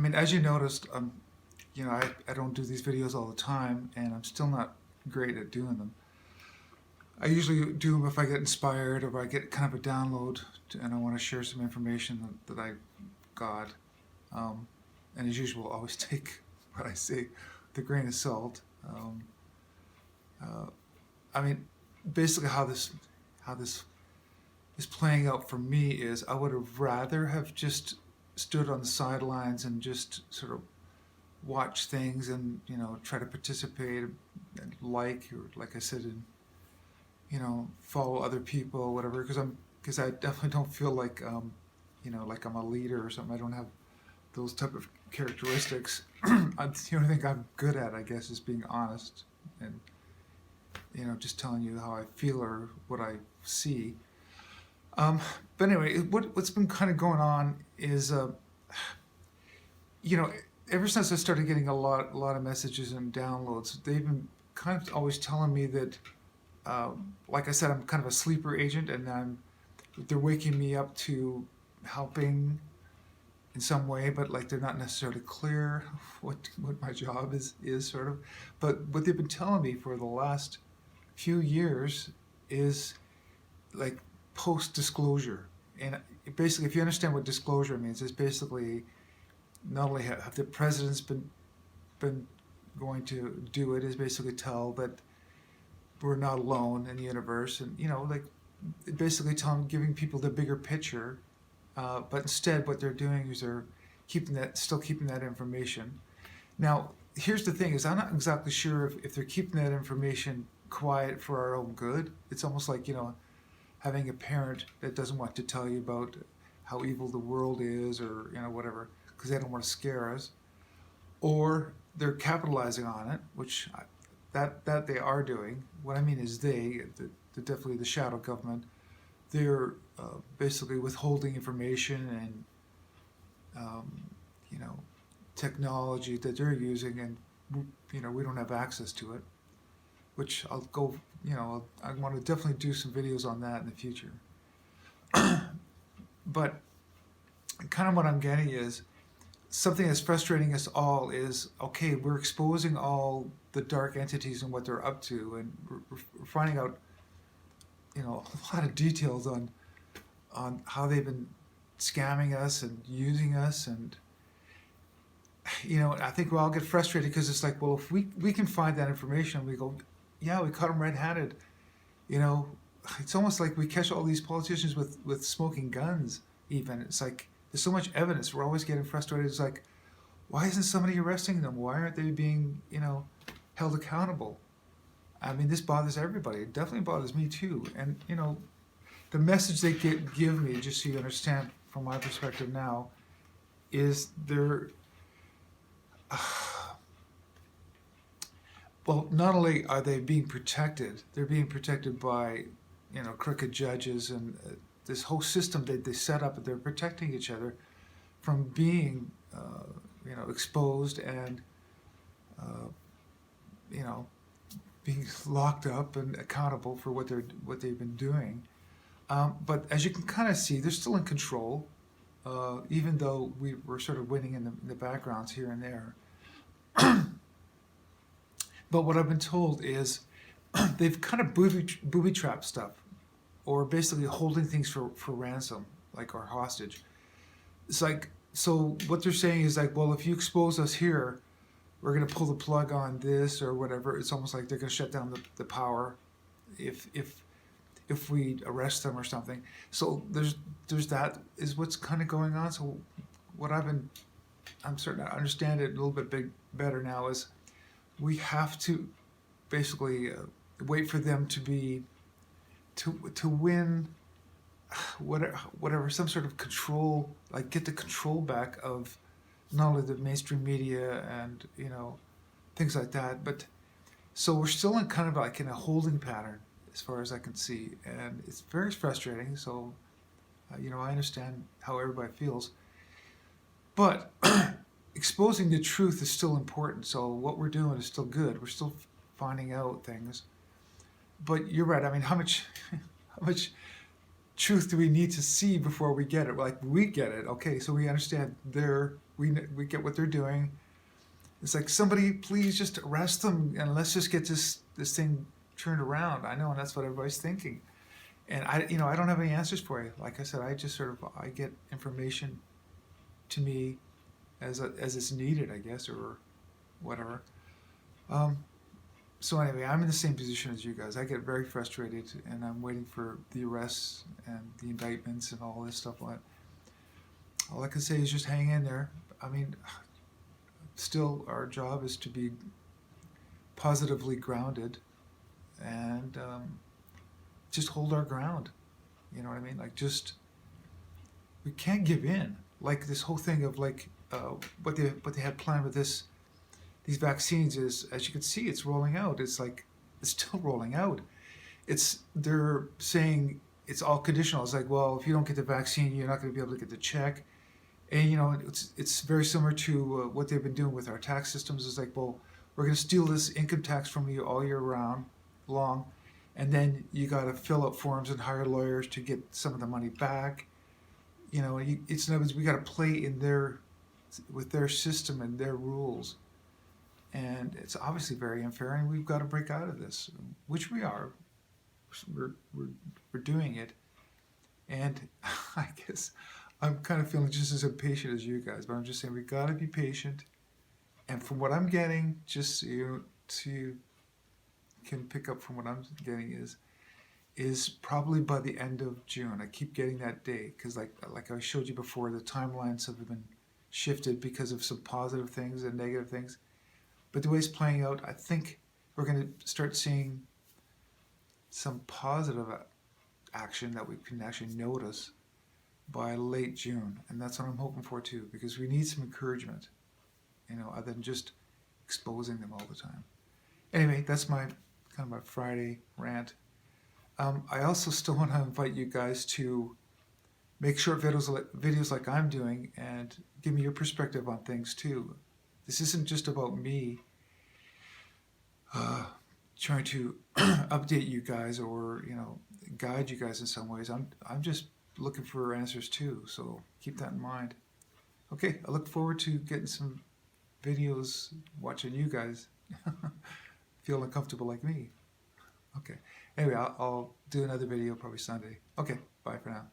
mean, as you noticed, I don't do these videos all the time, and I'm still not great at doing them. I usually do them if I get inspired or if I get kind of a download and I want to share some information that I got. Um, and as usual, always take what I say with a grain of salt. Uh, I mean, basically how this is playing out for me is I would have rather have just stood on the sidelines and just sort of watch things and try to participate and like I said, and follow other people, whatever. Because I definitely don't feel like like I'm a leader or something. I don't have those type of characteristics. The only thing I'm good at, I guess, is being honest and just telling you how I feel or what I see. Um, but anyway, what's been kind of going on is you know, ever since I started getting a lot of messages and downloads, they've been kind of always telling me that, like I said, I'm kind of a sleeper agent, and they're waking me up to helping in some way, but like they're not necessarily clear what my job is sort of. But what they've been telling me for the last few years is like post disclosure, and basically, if you understand what disclosure means, it's basically not only have the presidents been going to do it, is basically tell that we're not alone in the universe, and like basically telling, giving people the bigger picture. But instead, what they're doing is they're still keeping that information. Now, here's the thing: is I'm not exactly sure if they're keeping that information quiet for our own good. It's almost like having a parent that doesn't want to tell you about how evil the world is, or whatever, because they don't want to scare us, or they're capitalizing on it, which that they are doing. What I mean is definitely the shadow government. They're basically withholding information and you know technology that they're using, and we don't have access to it. Which I'll go. I want to definitely do some videos on that in the future. But kind of what I'm getting is something that's frustrating us all is, okay, we're exposing all the dark entities and what they're up to, and we're finding out a lot of details on how they've been scamming us and using us. And I think we all get frustrated because it's like, well, if we can find that information, we go, yeah, we caught them red-handed. It's almost like we catch all these politicians with smoking guns. Even it's like there's so much evidence. We're always getting frustrated. It's like, why isn't somebody arresting them? Why aren't they being held accountable? I mean, this bothers everybody. It definitely bothers me too. And the message they give me, just so you understand from my perspective now, is they're well, not only are they being protected, they're being protected by crooked judges and this whole system that they set up. They're protecting each other from being exposed and you know being locked up and accountable for what they've been doing. But as you can kind of see, they're still in control, even though we're sort of winning in the backgrounds here and there. But what I've been told is they've kind of booby trapped stuff, or basically holding things for ransom, like our hostage. It's like, so what they're saying is like, well, if you expose us here, we're going to pull the plug on this or whatever. It's almost like they're going to shut down the power if we arrest them or something. So there's that is what's kind of going on. So what I'm starting to understand it a little bit better now is we have to basically wait for them to win whatever some sort of control, like get the control back of not only the mainstream media and things like that, but so we're still in kind of like in a holding pattern as far as I can see, and it's very frustrating. So I understand how everybody feels, but exposing the truth is still important. So what we're doing is still good. We're still finding out things. But you're right. I mean, how much truth do we need to see before we get it? Like, we get it, okay, so we understand we get what they're doing. It's like, somebody please just arrest them and let's just get this thing turned around. I know, and that's what everybody's thinking. And I don't have any answers for you. Like I said, I just I get information to me as it's needed, I guess, or whatever. So anyway, I'm in the same position as you guys. I get very frustrated, and I'm waiting for the arrests and the indictments and all this stuff. All I can say is just hang in there. I mean, still, our job is to be positively grounded and just hold our ground. You know what I mean? Like, just, we can't give in. Like, this whole thing of like what they had planned with these vaccines is, as you can see, it's rolling out. It's like, it's still rolling out. They're saying it's all conditional. It's like, well, if you don't get the vaccine, you're not going to be able to get the check. And it's very similar to what they've been doing with our tax systems. It's like, well, we're going to steal this income tax from you all year long, and then you got to fill out forms and hire lawyers to get some of the money back. It's in other words, we got to play with their system and their rules. And it's obviously very unfair, and we've got to break out of this, which we are. We're doing it, and I guess I'm kind of feeling just as impatient as you guys. But I'm just saying, we got to be patient. And from what I'm getting, just so you can pick up from what I'm getting, is probably by the end of June. I keep getting that date because, like I showed you before, the timelines have been shifted because of some positive things and negative things. But the way it's playing out, I think we're going to start seeing some positive action that we can actually notice by late June. And that's what I'm hoping for too, because we need some encouragement, other than just exposing them all the time. Anyway, that's my Friday rant. I also still want to invite you guys to make short videos like I'm doing and give me your perspective on things too. This isn't just about me trying to update you guys or guide you guys in some ways. I'm just looking for answers too, so keep that in mind. Okay, I look forward to getting some videos watching you guys feel uncomfortable like me. Okay, anyway, I'll do another video probably Sunday. Okay, bye for now.